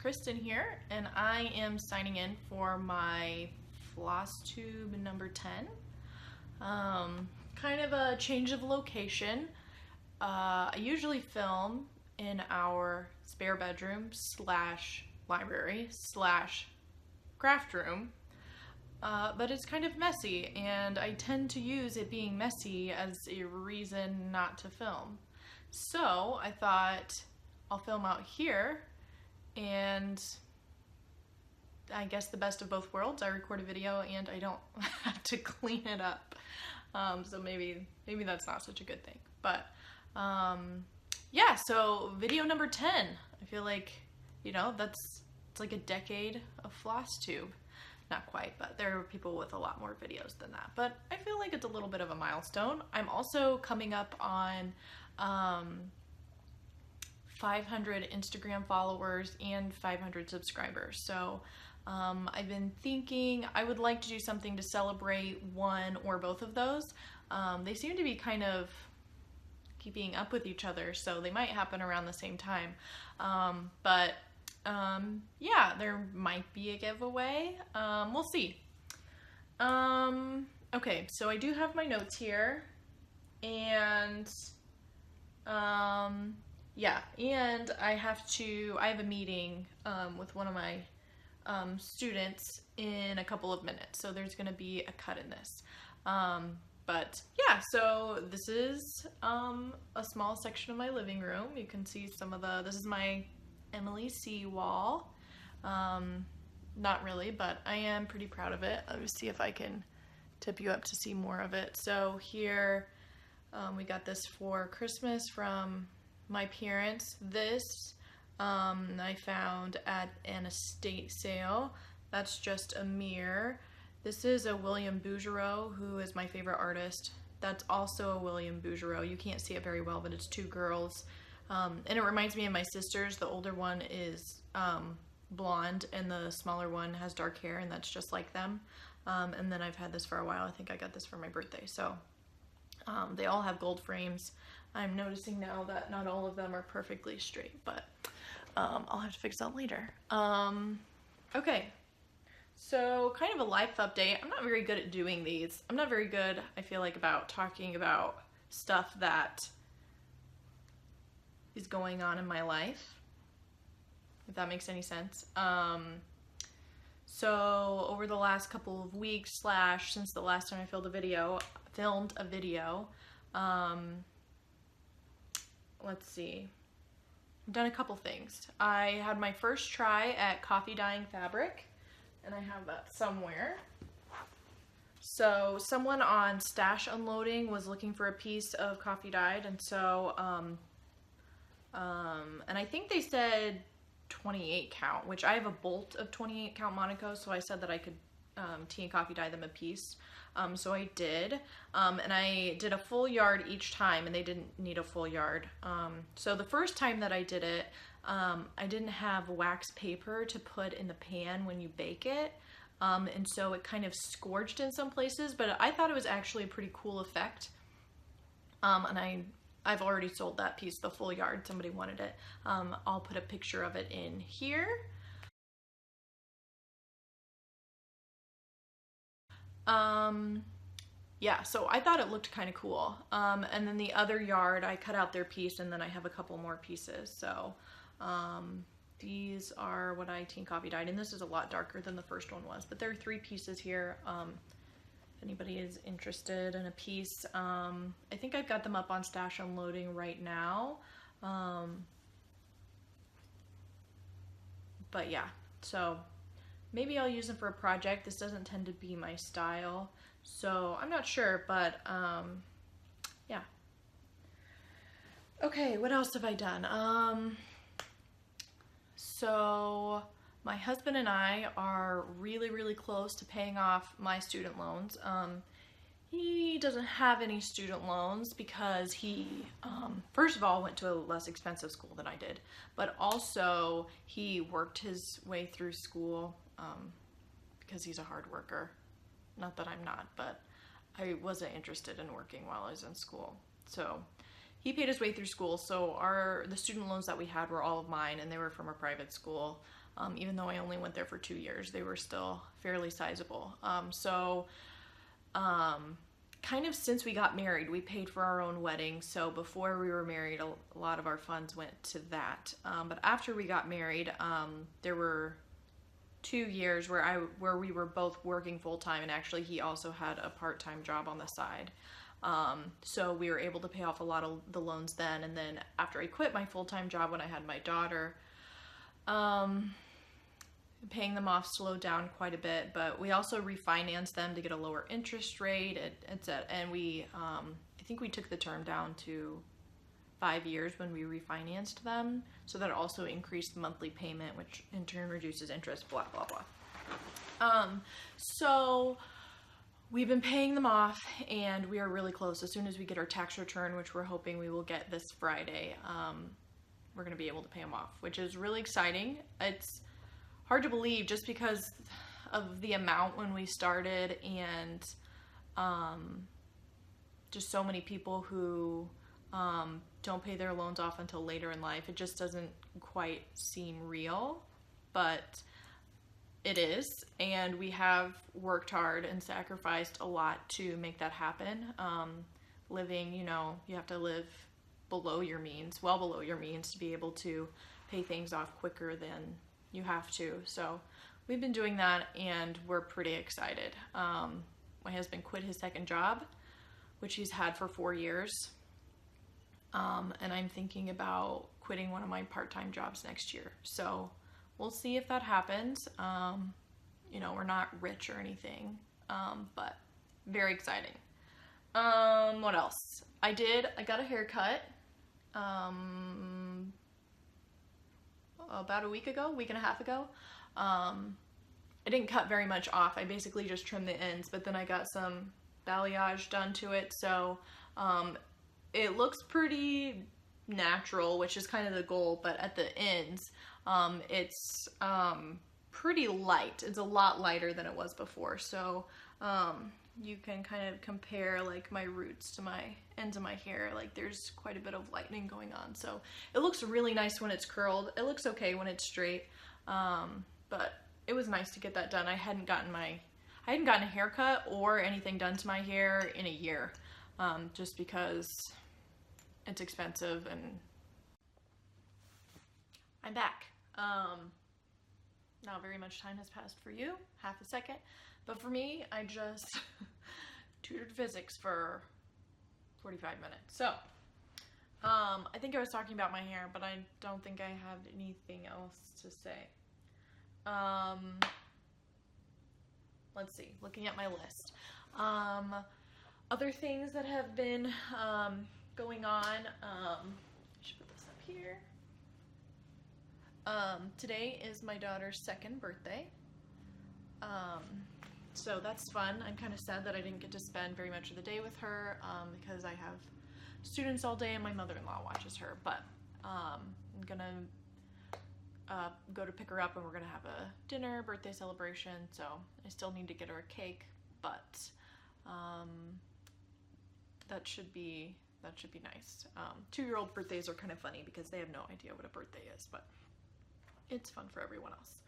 Kristen here, and I am signing in for my Flosstube number 10. Kind of a change of location. I usually film in our spare bedroom slash library slash craft room, but it's kind of messy, and I tend to use it being messy as a reason not to film. So I thought I'll film out here, and I guess the best of both worlds. I record a video and I don't have to clean it up. So maybe that's not such a good thing. But yeah, so video number 10. I feel like, you know, it's like a decade of Flosstube. Not quite, but there are people with a lot more videos than that. But I feel like it's a little bit of a milestone. I'm also coming up on 500 Instagram followers and 500 subscribers. So I've been thinking I would like to do something to celebrate one or both of those. They seem to be kind of keeping up with each other, so they might happen around the same time. Yeah, there might be a giveaway. We'll see. Okay, so I do have my notes here, and yeah, and I have a meeting with one of my students in a couple of minutes, so there's gonna be a cut in this. But yeah, so this is a small section of my living room. You can see this is my Emily C wall. Not really, but I am pretty proud of it. Let me see if I can tip you up to see more of it. So here, we got this for Christmas from my parents. This I found at an estate sale. That's just a mirror. This is a William Bouguereau, who is my favorite artist. That's also a William Bouguereau. You can't see it very well, but it's two girls. And it reminds me of my sisters. The older one is blonde, and the smaller one has dark hair, and that's just like them. And then I've had this for a while. I think I got this for my birthday. So they all have gold frames. I'm noticing now that not all of them are perfectly straight, but I'll have to fix that later. Okay, so kind of a life update. I'm not very good at doing these. I'm not very good, I feel like, about talking about stuff that is going on in my life, if that makes any sense. So over the last couple of weeks since the last time I filmed a video, let's see, I've done a couple things. I had my first try at coffee dyeing fabric, and I have that somewhere. So someone on Stash Unloading was looking for a piece of coffee dyed, and so and I think they said 28 count, which I have a bolt of 28 count Monaco, so I said that I could tea and coffee dye them a piece. So I did, and I did a full yard each time, and they didn't need a full yard. So the first time that I did it, I didn't have wax paper to put in the pan when you bake it, and so it kind of scorched in some places, but I thought it was actually a pretty cool effect. And I've already sold that piece, the full yard. Somebody wanted it. I'll put a picture of it in here. Yeah, so I thought it looked kind of cool. And then the other yard, I cut out their piece, and then I have a couple more pieces. So these are what I tea and coffee dyed, and this is a lot darker than the first one was, but there are 3 pieces here. If anybody is interested in a piece, I think I've got them up on Stash Unloading right now. But yeah, so maybe I'll use them for a project. This doesn't tend to be my style, so I'm not sure, but yeah. Okay, what else have I done? So my husband and I are really, really close to paying off my student loans. He doesn't have any student loans because he, first of all, went to a less expensive school than I did, but also he worked his way through school because he's a hard worker. Not that I'm not, but I wasn't interested in working while I was in school. So he paid his way through school, so the student loans that we had were all of mine, and they were from a private school. Even though I only went there for 2 years, they were still fairly sizable. Kind of since we got married, we paid for our own wedding. So before we were married, a lot of our funds went to that. But after we got married, there were 2 years where we were both working full time, and actually he also had a part-time job on the side. So we were able to pay off a lot of the loans then. And then after I quit my full-time job when I had my daughter, paying them off slowed down quite a bit, but we also refinanced them to get a lower interest rate, and we, I think we took the term down to 5 years when we refinanced them, so that also increased the monthly payment, which in turn reduces interest, blah, blah, blah. So we've been paying them off, and we are really close. As soon as we get our tax return, which we're hoping we will get this Friday, we're going to be able to pay them off, which is really exciting. It's hard to believe just because of the amount when we started, and just so many people who don't pay their loans off until later in life. It just doesn't quite seem real, but it is, and we have worked hard and sacrificed a lot to make that happen. Living, you have to live below your means, well below your means, to be able to pay things off quicker than you have to. So we've been doing that, and we're pretty excited. My husband quit his second job, which he's had for 4 years. And I'm thinking about quitting one of my part-time jobs next year. So we'll see if that happens. We're not rich or anything, but very exciting. What else? I got a haircut, about a week and a half ago. I didn't cut very much off. I basically just trimmed the ends, but then I got some balayage done to it. So, it looks pretty natural, which is kind of the goal, but at the ends, it's, pretty light. It's a lot lighter than it was before. So, you can kind of compare like my roots to my ends of my hair. Like there's quite a bit of lightening going on. So it looks really nice when it's curled. It looks okay when it's straight. But it was nice to get that done. I hadn't gotten a haircut or anything done to my hair in a year. Just because it's expensive, and I'm back. Not very much time has passed for you, half a second. But for me, I just tutored physics for 45 minutes. So, I think I was talking about my hair, but I don't think I have anything else to say. Let's see, looking at my list. Other things that have been going on, I should put this up here. Today is my daughter's 2nd birthday. So that's fun. I'm kind of sad that I didn't get to spend very much of the day with her, because I have students all day and my mother-in-law watches her, but I'm gonna go to pick her up, and we're gonna have a dinner, birthday celebration, so I still need to get her a cake, but that should be nice. 2-year-old birthdays are kind of funny because they have no idea what a birthday is, but it's fun for everyone else.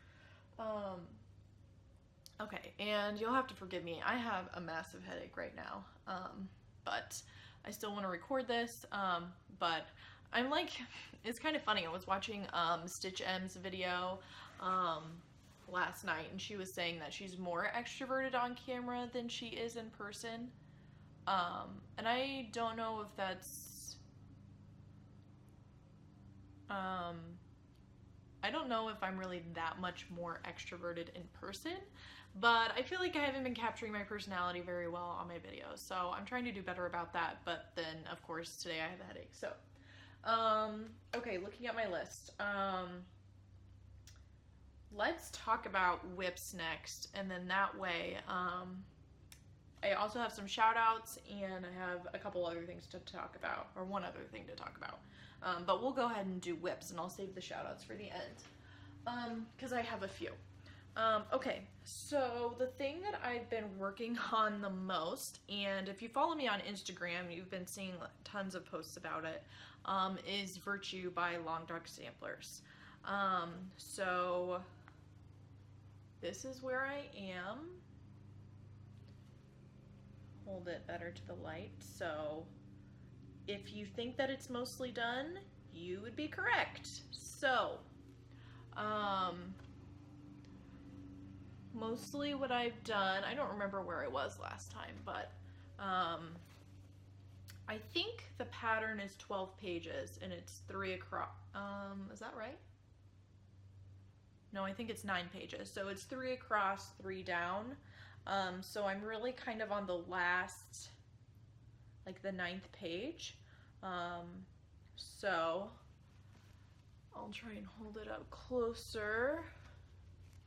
Okay, and you'll have to forgive me. I have a massive headache right now, but I still want to record this, but I'm like, it's kind of funny. I was watching Stitch M's video last night, and she was saying that she's more extroverted on camera than she is in person, and I don't know if that's, I don't know if I'm really that much more extroverted in person, but I feel like I haven't been capturing my personality very well on my videos, so I'm trying to do better about that. But then, of course, today I have a headache. So, okay, looking at my list, let's talk about whips next, and then that way, I also have some shout outs, and I have a couple other things to talk about, or one other thing to talk about. But we'll go ahead and do whips, and I'll save the shout outs for the end, because I have a few. Okay, so the thing that I've been working on the most, and if you follow me on Instagram, you've been seeing tons of posts about it, is Virtue by Long Dog Samplers. So this is where I am. Hold it better to the light. So if you think that it's mostly done, you would be correct. So, mostly what I've done, I don't remember where I was last time, but I think the pattern is 12 pages and it's 3 across. Is that right? No, I think it's 9 pages. So it's 3 across, 3 down. So I'm really kind of on the last, like the 9th page. So I'll try and hold it up closer.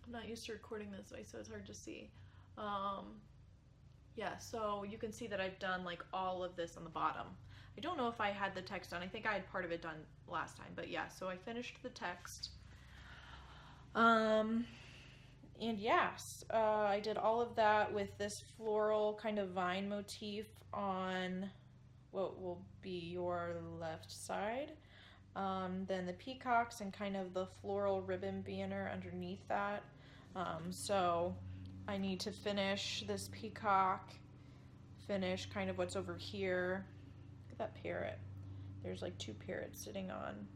I'm not used to recording this way, so it's hard to see. Yeah, so you can see that I've done like all of this on the bottom. I don't know if I had the text done. I think I had part of it done last time, but yeah, so I finished the text. And yes, I did all of that with this floral kind of vine motif on what will be your left side. Then the peacocks and kind of the floral ribbon banner underneath that. So I need to finish this peacock, finish kind of what's over here. Look at that parrot. There's like 2 parrots sitting on.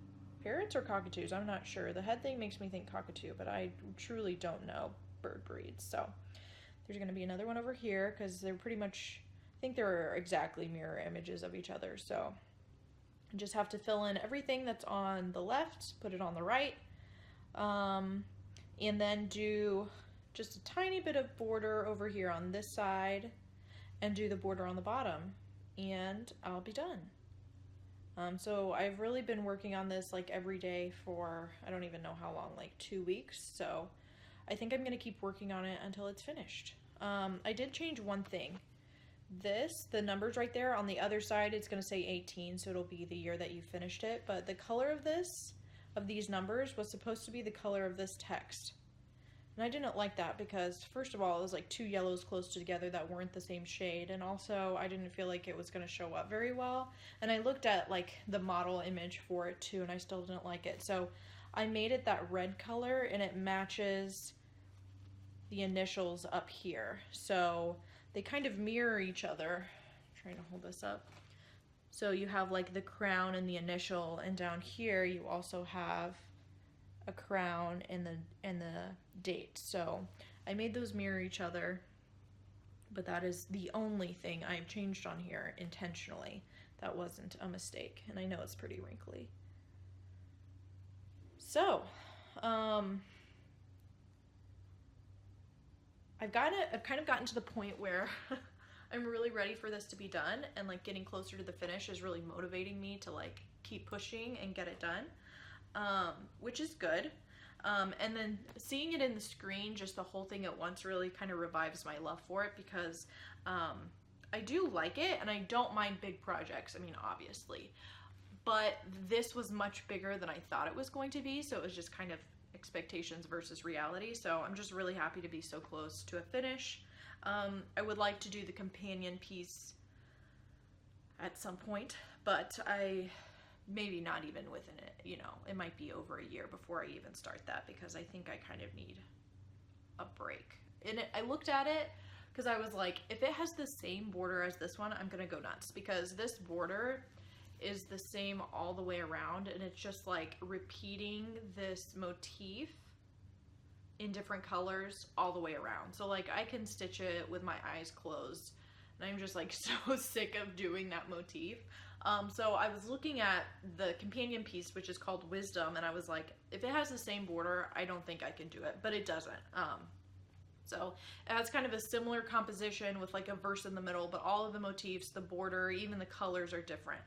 Parrots or cockatoos? I'm not sure. The head thing makes me think cockatoo, but I truly don't know bird breeds. So there's going to be another one over here because they're pretty much, I think they're exactly mirror images of each other. So I just have to fill in everything that's on the left, put it on the right, and then do just a tiny bit of border over here on this side and do the border on the bottom, and I'll be done. So I've really been working on this like every day for, I don't even know how long, like 2 weeks. So I think I'm going to keep working on it until it's finished. I did change one thing. The numbers right there on the other side, it's going to say 18, so it'll be the year that you finished it. But the color of these numbers was supposed to be the color of this text. And I didn't like that because, first of all, it was like 2 yellows close together that weren't the same shade. And also, I didn't feel like it was going to show up very well. And I looked at like the model image for it too, and I still didn't like it. So I made it that red color, and it matches the initials up here. So they kind of mirror each other. I'm trying to hold this up. So you have like the crown and the initial, and down here you also have a crown and the date. So I made those mirror each other, but that is the only thing I've changed on here intentionally. That wasn't a mistake, and I know it's pretty wrinkly. So I've kind of gotten to the point where I'm really ready for this to be done, and like getting closer to the finish is really motivating me to like keep pushing and get it done, which is good. And then seeing it in the screen, just the whole thing at once, really kind of revives my love for it, because I do like it, and I don't mind big projects, I mean, obviously, but this was much bigger than I thought it was going to be, so it was just kind of expectations versus reality. So I'm just really happy to be so close to a finish. I would like to do the companion piece at some point, but I maybe not even within it, you know, it might be over a year before I even start that, because I think I kind of need a break. And I looked at it because I was like, if it has the same border as this one, I'm gonna go nuts, because this border is the same all the way around, and it's just like repeating this motif in different colors all the way around. So like I can stitch it with my eyes closed, and I'm just like so sick of doing that motif. So I was looking at the companion piece, which is called Wisdom, and I was like, if it has the same border, I don't think I can do it, but it doesn't. So it has kind of a similar composition with like a verse in the middle, but all of the motifs, the border, even the colors are different.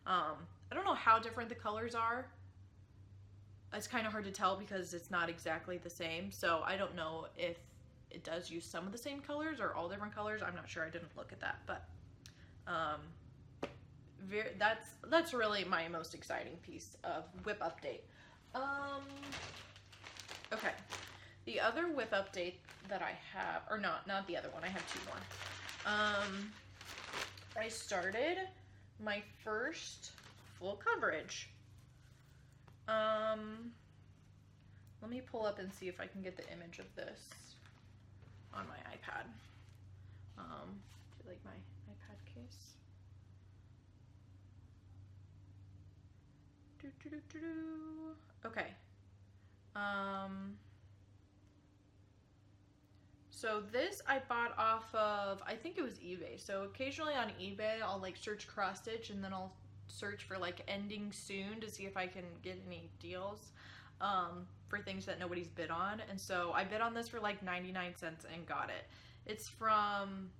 I don't know how different the colors are. It's kind of hard to tell because it's not exactly the same. So I don't know if it does use some of the same colors or all different colors. I'm not sure. I didn't look at that, but that's really my most exciting piece of WIP update. Okay, The other whip update that I have, or not the other one, I have 2 more. I started my first full coverage. Let me pull up and see if I can get the image of this on my iPad. Do you like my iPad case? Okay. So this I bought off of, I think it was eBay. So occasionally on eBay, I'll like search cross stitch and then I'll search for like ending soon to see if I can get any deals for things that nobody's bid on. And so I bid on this for like 99 cents and got it. It's from,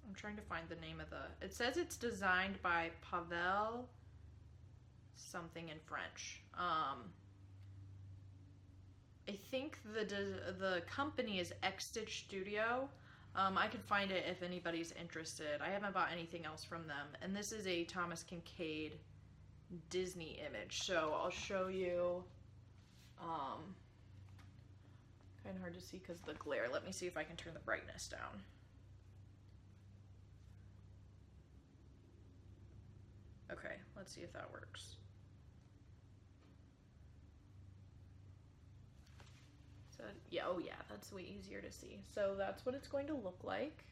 I'm trying to find the name of it says it's designed by Pavel something in French. I think the company is X Stitch Studio. I could find it if anybody's interested. I haven't bought anything else from them. And this is a Thomas Kincaid Disney image. So I'll show you. Kind of hard to see because of the glare. Let me see if I can turn the brightness down. Okay, let's see if that works. So, yeah, oh yeah, that's way easier to see. So that's what it's going to look like.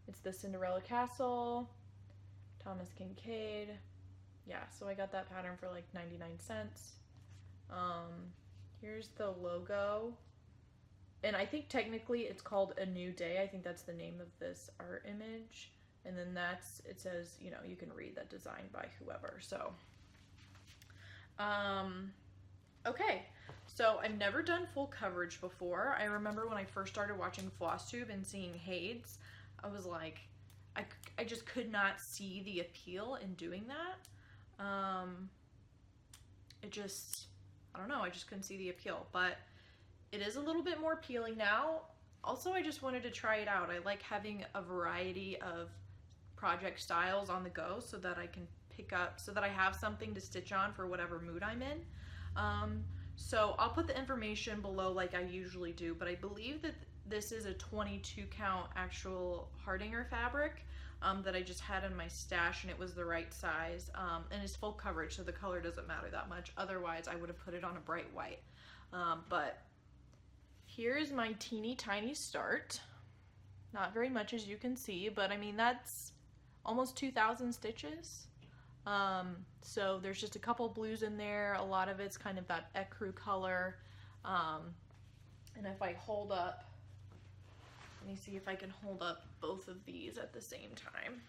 It's the Cinderella Castle, Thomas Kincaid. Yeah, so I got that pattern for like 99 cents. Here's the logo. And I think technically it's called A New Day. I think that's the name of this art image. And then that's, it says, you know, you can read that designed by whoever. So, okay. So I've never done full coverage before. I remember when I first started watching Flosstube and seeing Hades, I was like, I just could not see the appeal in doing that. It just, I don't know, I just couldn't see the appeal. But it is a little bit more appealing now. Also, I just wanted to try it out. I like having a variety of project styles on the go so that I can pick up, so that I have something to stitch on for whatever mood I'm in. So I'll put the information below like I usually do, but I believe that this is a 22 count actual Hardinger fabric that I just had in my stash, and it was the right size, and it's full coverage, so the color doesn't matter that much. Otherwise I would have put it on a bright white. But here's my teeny tiny start. Not very much, as you can see, but I mean, that's almost 2,000 stitches. So there's just a couple blues in there. A lot of it's kind of that ecru color. And if I hold up, let me see if I can hold up both of these at the same time.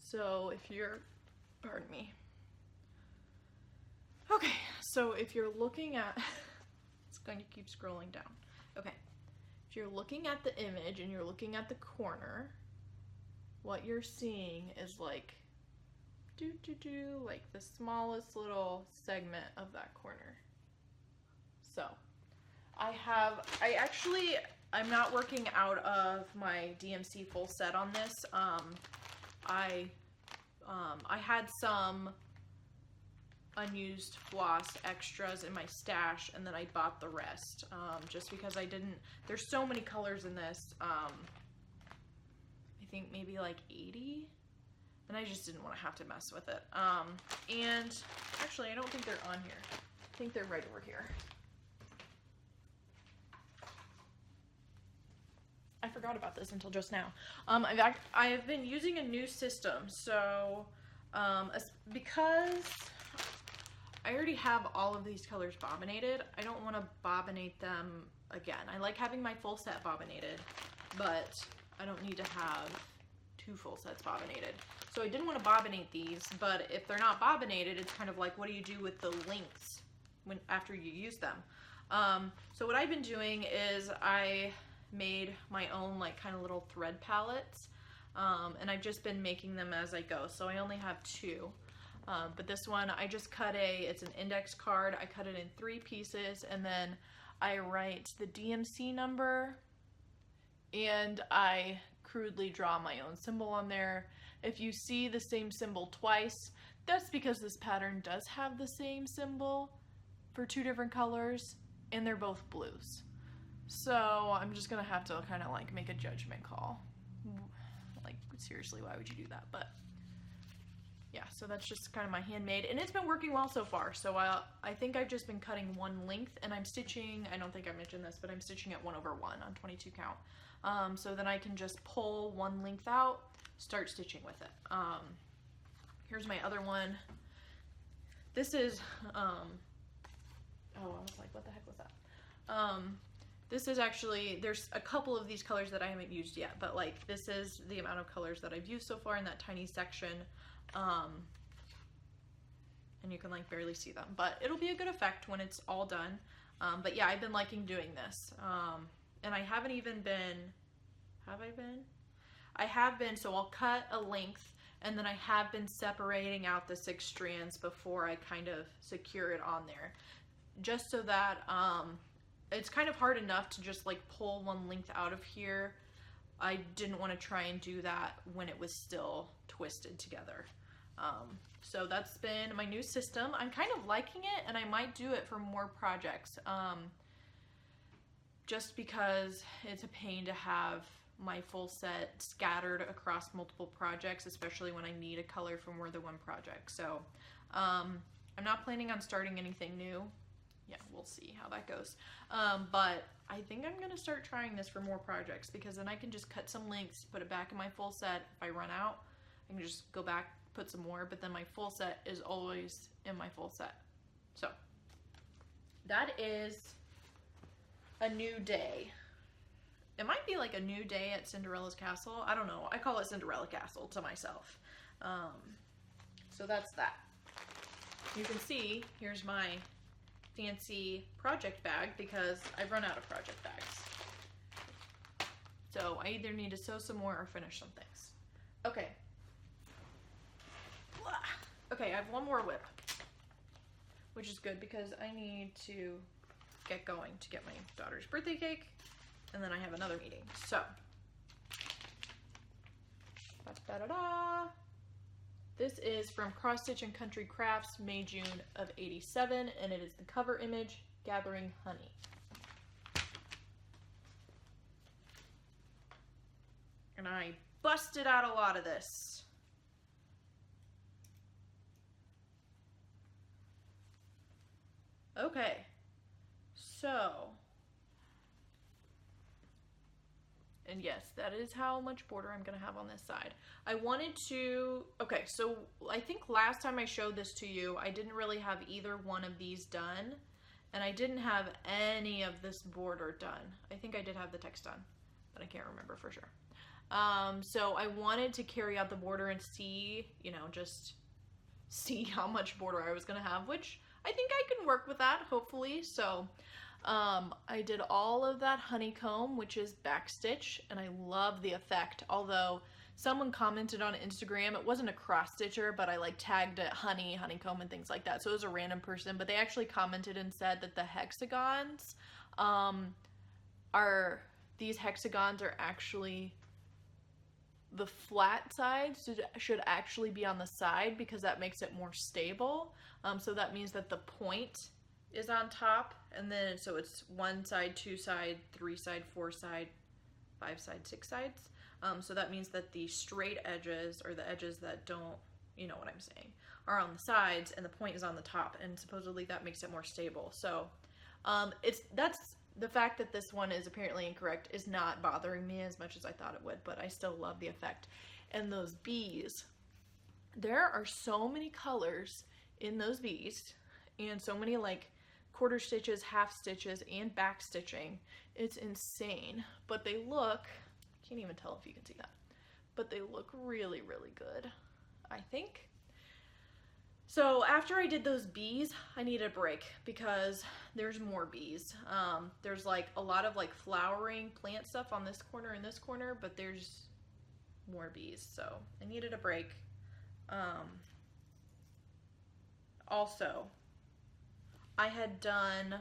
So if you're, pardon me. Okay, so if you're looking at, it's going to keep scrolling down. Okay, if you're looking at the image and you're looking at the corner, what you're seeing is like, like the smallest little segment of that corner. So I'm not working out of my DMC full set on this. I had some unused floss extras in my stash, and then I bought the rest, just because there's so many colors in this. I think maybe like 80, and I just didn't want to have to mess with it. And actually, I don't think they're on here. I think they're right over here. I forgot about this until just now. I've been using a new system, so because I already have all of these colors bobbinated, I don't want to bobbinate them again. I like having my full set bobbinated, but I don't need to have 2 full sets bobbinated. So I didn't want to bobbinate these, but if they're not bobbinated, it's kind of like, what do you do with the links after you use them? So what I've been doing is I made my own like kind of little thread palettes, and I've just been making them as I go. So I only have 2, but this one I just cut it's an index card. I cut it in 3 pieces, and then I write the DMC number, and I crudely draw my own symbol on there. If you see the same symbol twice, that's because this pattern does have the same symbol for 2 different colors, and they're both blues. So I'm just gonna have to kind of like make a judgment call. Like, seriously, why would you do that? But yeah, so that's just kind of my handmade, and it's been working well so far. So I think I've just been cutting one length, and I'm stitching, I don't think I mentioned this, but I'm stitching at 1/1 on 22 count. So then I can just pull one length out, start stitching with it. Here's my other one. This is, oh, I was like, what the heck was that? This is actually, there's a couple of these colors that I haven't used yet, but like this is the amount of colors that I've used so far in that tiny section. And you can like barely see them, but it'll be a good effect when it's all done. But yeah, I've been liking doing this. And I haven't even been, have I been? I have been, so I'll cut a length, and then I have been separating out the 6 strands before I kind of secure it on there. Just so that, it's kind of hard enough to just like pull one length out of here. I didn't want to try and do that when it was still twisted together. So that's been my new system. I'm kind of liking it, and I might do it for more projects. Just because it's a pain to have my full set scattered across multiple projects, especially when I need a color for more than one project. So I'm not planning on starting anything new. Yeah, we'll see how that goes. But I think I'm gonna start trying this for more projects, because then I can just cut some lengths, put it back in my full set. If I run out, I can just go back, put some more, but then my full set is always in my full set. So that is a new day. It might be like a new day at Cinderella's Castle. I don't know. I call it Cinderella Castle to myself. So that's that. You can see, here's my fancy project bag, because I've run out of project bags. So I either need to sew some more or finish some things. Okay. Okay, I have one more whip, which is good because I need to get going to get my daughter's birthday cake, and then I have another meeting. So, da-da-da. This is from Cross Stitch and Country Crafts, May, June of '87, and it is the cover image, Gathering Honey. And I busted out a lot of this. Okay, so, and yes, that is how much border I'm going to have on this side. I wanted to, okay, so I think last time I showed this to you, I didn't really have either one of these done, and I didn't have any of this border done. I think I did have the text done, but I can't remember for sure. So I wanted to carry out the border and see, you know, just see how much border I was going to have, which I think I can work with that, hopefully. So I did all of that honeycomb, which is backstitch, and I love the effect. Although someone commented on Instagram, it wasn't a cross stitcher, but I like tagged it honeycomb and things like that. So it was a random person, but they actually commented and said that the hexagons these hexagons are actually, the flat sides should actually be on the side, because that makes it more stable. So that means that the point is on top, and then so it's 1 side, 2 side, 3 side, 4 side, 5 side, 6 sides. So that means that the straight edges, or the edges that don't, you know what I'm saying, are on the sides, and the point is on the top, and supposedly that makes it more stable. So that's the fact that this one is apparently incorrect is not bothering me as much as I thought it would, but I still love the effect. And those bees, there are so many colors in those bees, and so many like quarter stitches, half stitches, and back stitching. It's insane, but they look, can't even tell if you can see that, but they look really, really good, I think. So after I did those bees, I needed a break, because there's more bees. There's like a lot of like flowering plant stuff on this corner and this corner, but there's more bees, so I needed a break. Also, I had done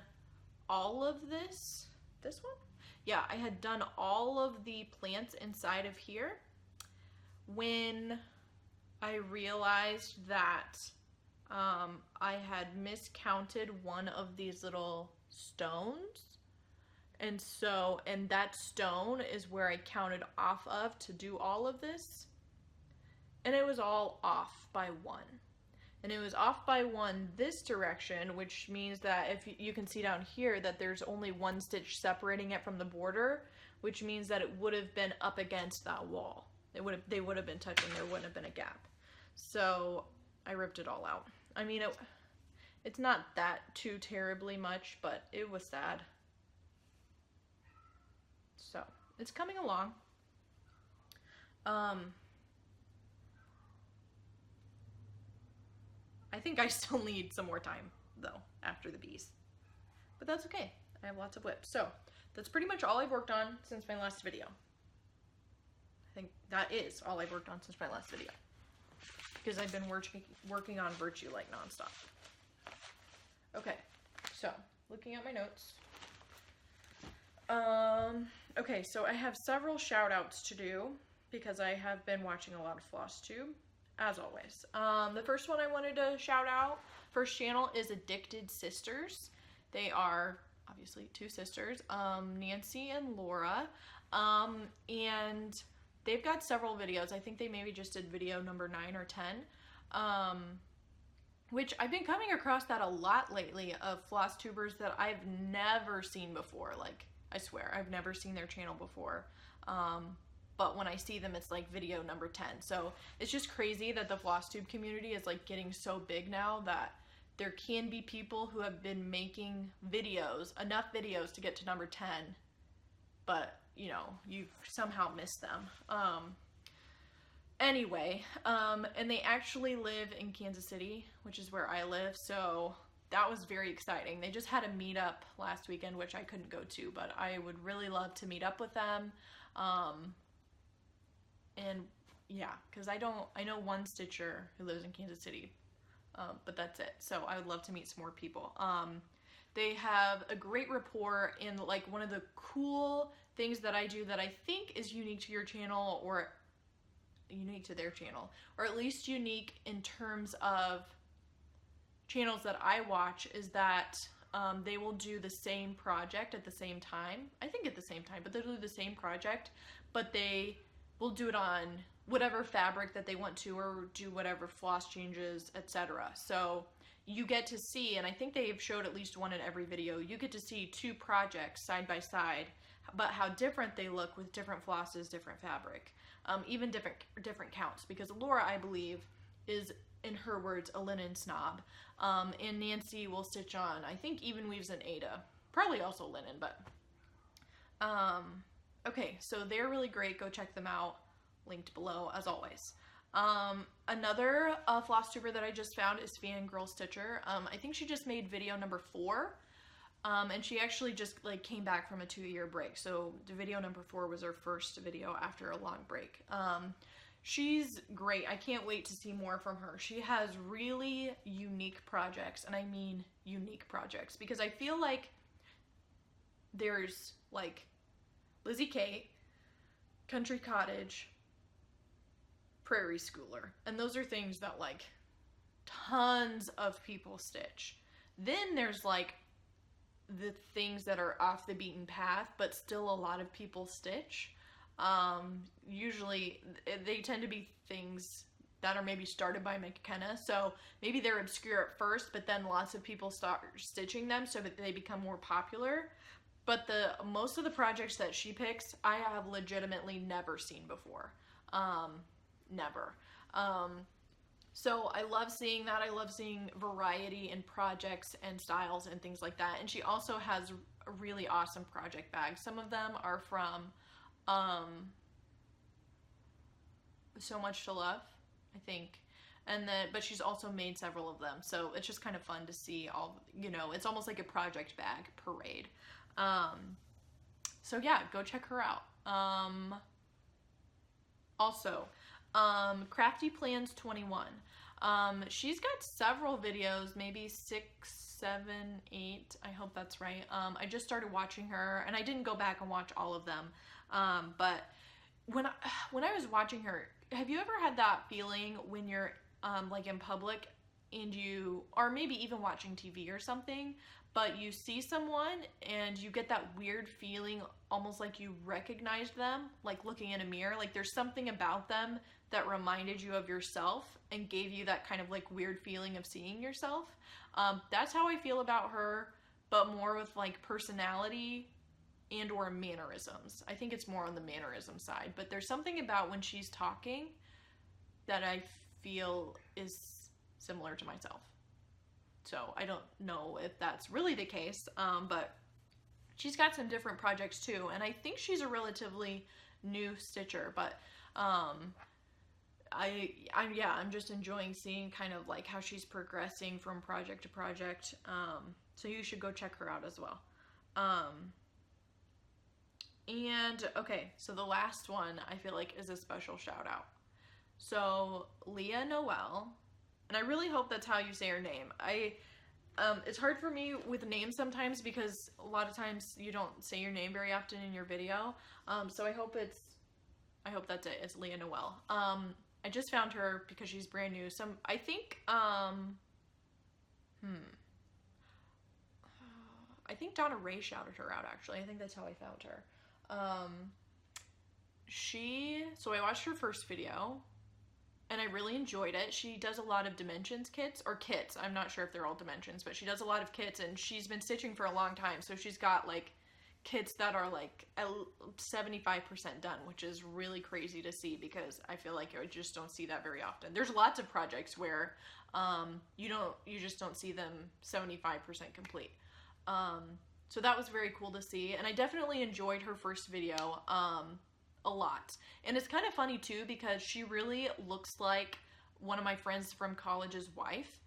all of this one? Yeah, I had done all of the plants inside of here when I realized that I had miscounted one of these little stones. And that stone is where I counted off of to do all of this. And it was all off by 1. And it was off by 1 this direction, which means that if you can see down here that there's only 1 stitch separating it from the border, which means that it would have been up against that wall. They would have been touching, there wouldn't have been a gap. So I ripped it all out. I mean, it's not that too terribly much, but it was sad. So it's coming along. I think I still need some more time though after the bees, but that's okay. I have lots of whips. So that's pretty much all I've worked on since my last video. I think that is all I've worked on since my last video, because I've been working on Virtue like nonstop. Okay, so looking at my notes. Okay, so I have several shout outs to do because I have been watching a lot of Flosstube, as always. The first one I wanted to shout out, first channel, is Addicted Sisters. They are obviously 2 sisters, Nancy and Laura, and they've got several videos. I think they maybe just did video number 9 or 10, which I've been coming across that a lot lately, of Flosstubers that I've never seen before. Like, I swear, I've never seen their channel before. But when I see them, it's like video number 10. So it's just crazy that the Flosstube community is like getting so big now that there can be people who have been making videos, enough videos to get to number 10, but you know, you've somehow missed them. Anyway, and they actually live in Kansas City, which is where I live, so that was very exciting. They just had a meetup last weekend, which I couldn't go to, but I would really love to meet up with them. And yeah, because I know one stitcher who lives in Kansas City, but that's it. So I would love to meet some more people. They have a great rapport, and like one of the cool things that I do that I think is unique to your channel, or unique to their channel, or at least unique in terms of channels that I watch, is that they will do the same project at the same time. I think at the same time, but they'll do the same project, but they will do it on whatever fabric that they want to, or do whatever floss changes, etc. So you get to see, and I think they've showed at least one in every video, you get to see 2 projects side by side, but how different they look with different flosses, different fabric, even different counts, because Laura, I believe, is, in her words, a linen snob, and Nancy will stitch on, I think, even weaves an Ada, probably also linen, but okay, so they're really great. Go check them out, linked below as always. Another Flosstuber that I just found is Fangirl Stitcher. I think she just made video number 4, and she actually just like came back from a 2-year break, so the video number 4 was her first video after a long break. She's great. I can't wait to see more from her. She has really unique projects, and I mean unique projects, because I feel like there's like Lizzie Kate, Country Cottage, Prairie Schooler, and those are things that like tons of people stitch. Then there's like the things that are off the beaten path, but still a lot of people stitch. Usually they tend to be things that are maybe started by McKenna, so maybe they're obscure at first, but then lots of people start stitching them so that they become more popular. But most of the projects that she picks, I have legitimately never seen before. Never. So I love seeing that. I love seeing variety in projects and styles and things like that. And she also has a really awesome project bags. Some of them are from So Much to Love, I think. And then, but she's also made several of them. So it's just kind of fun to see all, you know, it's almost like a project bag parade. So yeah, go check her out. Also, Crafty Plans 21. She's got several videos, maybe 6, 7, 8. I hope that's right. I just started watching her, and I didn't go back and watch all of them. But when I was watching her, have you ever had that feeling when you're like in public and you, or maybe even watching TV or something, but you see someone and you get that weird feeling almost like you recognized them, like looking in a mirror, like there's something about them that reminded you of yourself and gave you that kind of like weird feeling of seeing yourself. That's how I feel about her, but more with like personality and or mannerisms. I think it's more on the mannerism side, but there's something about when she's talking that I feel is similar to myself. So I don't know if that's really the case, but she's got some different projects too, and I think she's a relatively new stitcher, but I'm just enjoying seeing kind of like how she's progressing from project to project. So you should go check her out as well. And okay, so the last one I feel like is a special shout out. So Leah Noel, and I really hope that's how you say her name. It's hard for me with names sometimes because a lot of times you don't say your name very often in your video. So I hope that's it. It's Leah Noel. I just found her because she's brand new. I think Donna Ray shouted her out actually. I think that's how I found her. So I watched her first video and I really enjoyed it. She does a lot of dimensions kits. I'm not sure if they're all dimensions, but she does a lot of kits and she's been stitching for a long time. So she's got like kits that are like 75% done, which is really crazy to see because I feel like I just don't see that very often. There's lots of projects where you just don't see them 75% complete. So that was very cool to see, and I definitely enjoyed her first video a lot. And it's kind of funny too because she really looks like one of my friends from college's wife.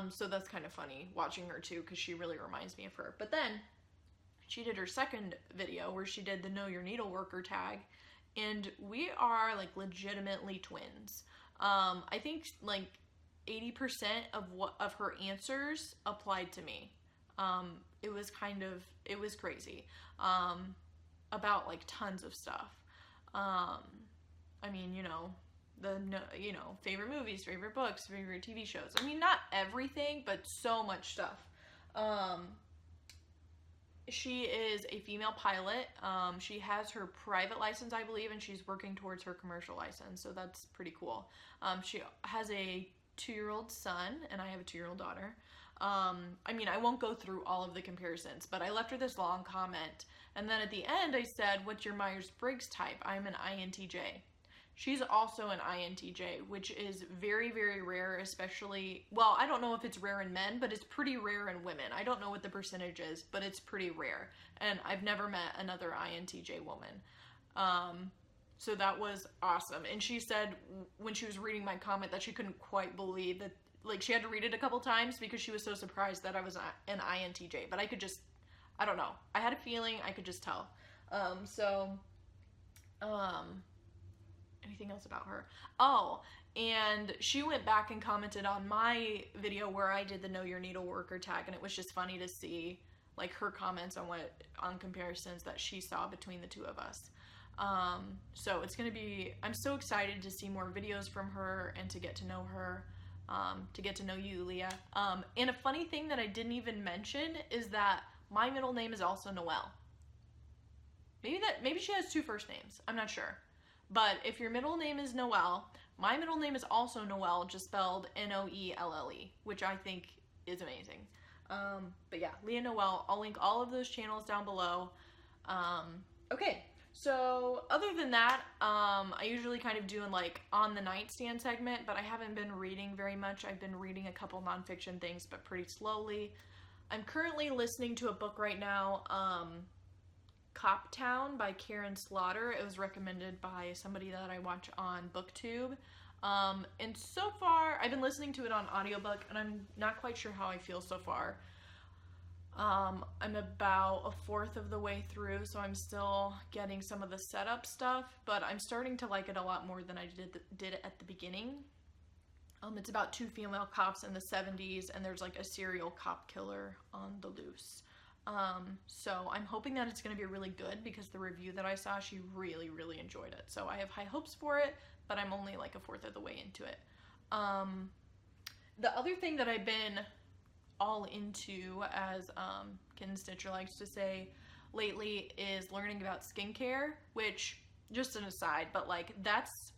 So that's kind of funny watching her too because she really reminds me of her. But then she did her second video where she did the Know Your Needle Worker tag, and we are like legitimately twins. I think like 80% of her answers applied to me. It was crazy, about like tons of stuff. I mean, favorite movies, favorite books, favorite TV shows. I mean, not everything, but so much stuff. She is a female pilot. She has her private license, I believe, and she's working towards her commercial license, so that's pretty cool. She has a 2-year-old son, and I have a 2-year-old daughter. I mean, I won't go through all of the comparisons, but I left her this long comment, and then at the end I said, what's your Myers-Briggs type? I'm an INTJ. She's also an INTJ, which is very, very rare, especially, well, I don't know if it's rare in men, but it's pretty rare in women. I don't know what the percentage is, but it's pretty rare, and I've never met another INTJ woman. So that was awesome, and she said when she was reading my comment that she couldn't quite believe that, like, she had to read it a couple times because she was so surprised that I was an INTJ, but I don't know. I had a feeling, I could just tell. Anything else about her? Oh, and she went back and commented on my video where I did the Know Your Needle Worker tag, and it was just funny to see, like, her comments on comparisons that she saw between the two of us. So it's gonna be, I'm so excited to see more videos from her and to get to know her. To get to know you, Leah. And a funny thing that I didn't even mention is that my middle name is also Noelle. Maybe she has 2 first names. I'm not sure. But if your middle name is Noelle, my middle name is also Noelle, just spelled Noelle, which I think is amazing. But yeah, Leah Noelle. I'll link all of those channels down below. Okay. So other than that, I usually kind of doing like on the nightstand segment, but I haven't been reading very much. I've been reading a couple nonfiction things, but pretty slowly. I'm currently listening to a book right now, Cop Town by Karen Slaughter. It was recommended by somebody that I watch on BookTube. And so far, I've been listening to it on audiobook, and I'm not quite sure how I feel so far. I'm about 1/4 of the way through, so I'm still getting some of the setup stuff, but I'm starting to like it a lot more than I did at the beginning. It's about 2 female cops in the 70s, and there's like a serial cop killer on the loose. So I'm hoping that it's going to be really good because the review that I saw, she really, really enjoyed it. So I have high hopes for it, but I'm only like a fourth of the way into it. The other thing that I've been all into, as Kitten Stitcher likes to say lately, is learning about skincare, which, just an aside, but like that's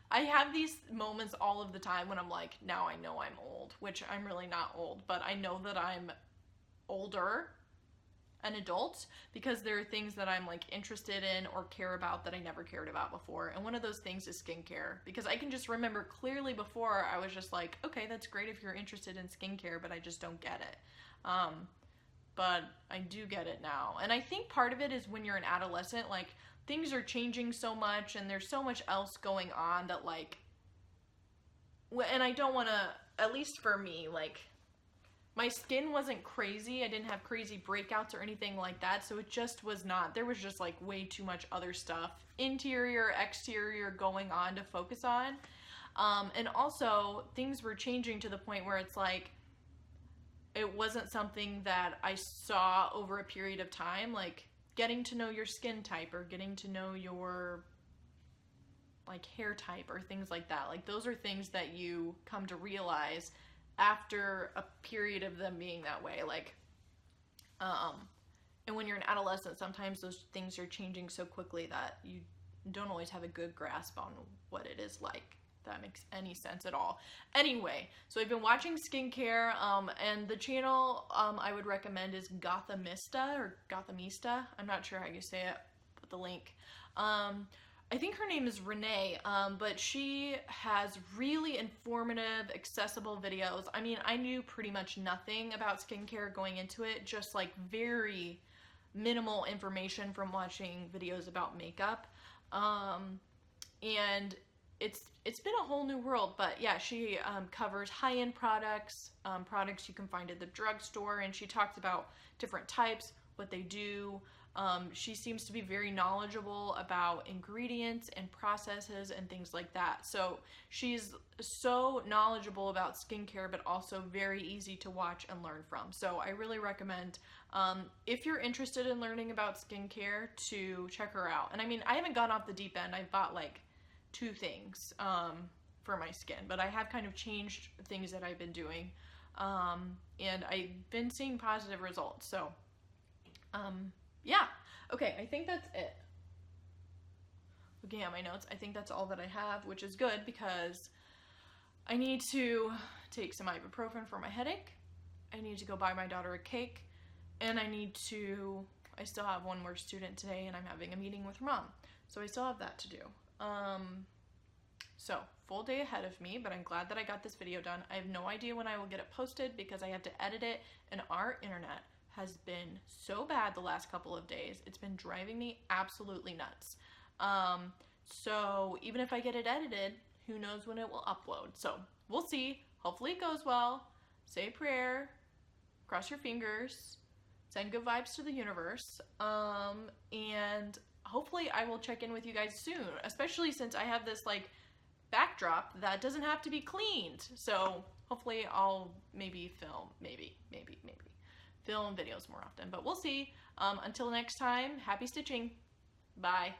I have these moments all of the time when I'm like, now I know I'm old, which I'm really not old, but I know that I'm older, an adult, because there are things that I'm like interested in or care about that I never cared about before. And one of those things is skincare, because I can just remember clearly before I was just like, okay, that's great if you're interested in skincare, but I just don't get it. But I do get it now. And I think part of it is when you're an adolescent, like things are changing so much and there's so much else going on that like, and I don't want to, at least for me, like my skin wasn't crazy. I didn't have crazy breakouts or anything like that. So it just was not, there was just like way too much other stuff, interior, exterior, going on to focus on. And also things were changing to the point where it's like, it wasn't something that I saw over a period of time, like getting to know your skin type or getting to know your like hair type or things like that. Like those are things that you come to realize after a period of them being that way. Like, and when you're an adolescent, sometimes those things are changing so quickly that you don't always have a good grasp on what it is like. If that makes any sense at all. Anyway, so I've been watching skincare, and the channel I would recommend is Gothamista or Gothamista. I'm not sure how you say it. Put the link. I think her name is Renee, but she has really informative, accessible videos. I mean, I knew pretty much nothing about skincare going into it, just like very minimal information from watching videos about makeup. And it's been a whole new world, but yeah, she covers high-end products, products you can find at the drugstore, and she talks about different types, what they do. She seems to be very knowledgeable about ingredients and processes and things like that. So she's so knowledgeable about skincare, but also very easy to watch and learn from. So I really recommend, if you're interested in learning about skincare, to check her out. And I mean, I haven't gone off the deep end. I've bought like 2 things for my skin, but I have kind of changed things that I've been doing. And I've been seeing positive results. So, yeah. Okay, I think that's it. Looking at my notes, I think that's all that I have, which is good because I need to take some ibuprofen for my headache. I need to go buy my daughter a cake, and I still have one more student today, and I'm having a meeting with her mom. So I still have that to do. So full day ahead of me, but I'm glad that I got this video done. I have no idea when I will get it posted because I have to edit it, and our internet has been so bad the last couple of days. It's been driving me absolutely nuts. So even if I get it edited, who knows when it will upload. So we'll see. Hopefully it goes well. Say a prayer, cross your fingers, send good vibes to the universe, and hopefully I will check in with you guys soon, especially since I have this like backdrop that doesn't have to be cleaned. So hopefully I'll maybe film, maybe film videos more often, but we'll see. Until next time, happy stitching. Bye.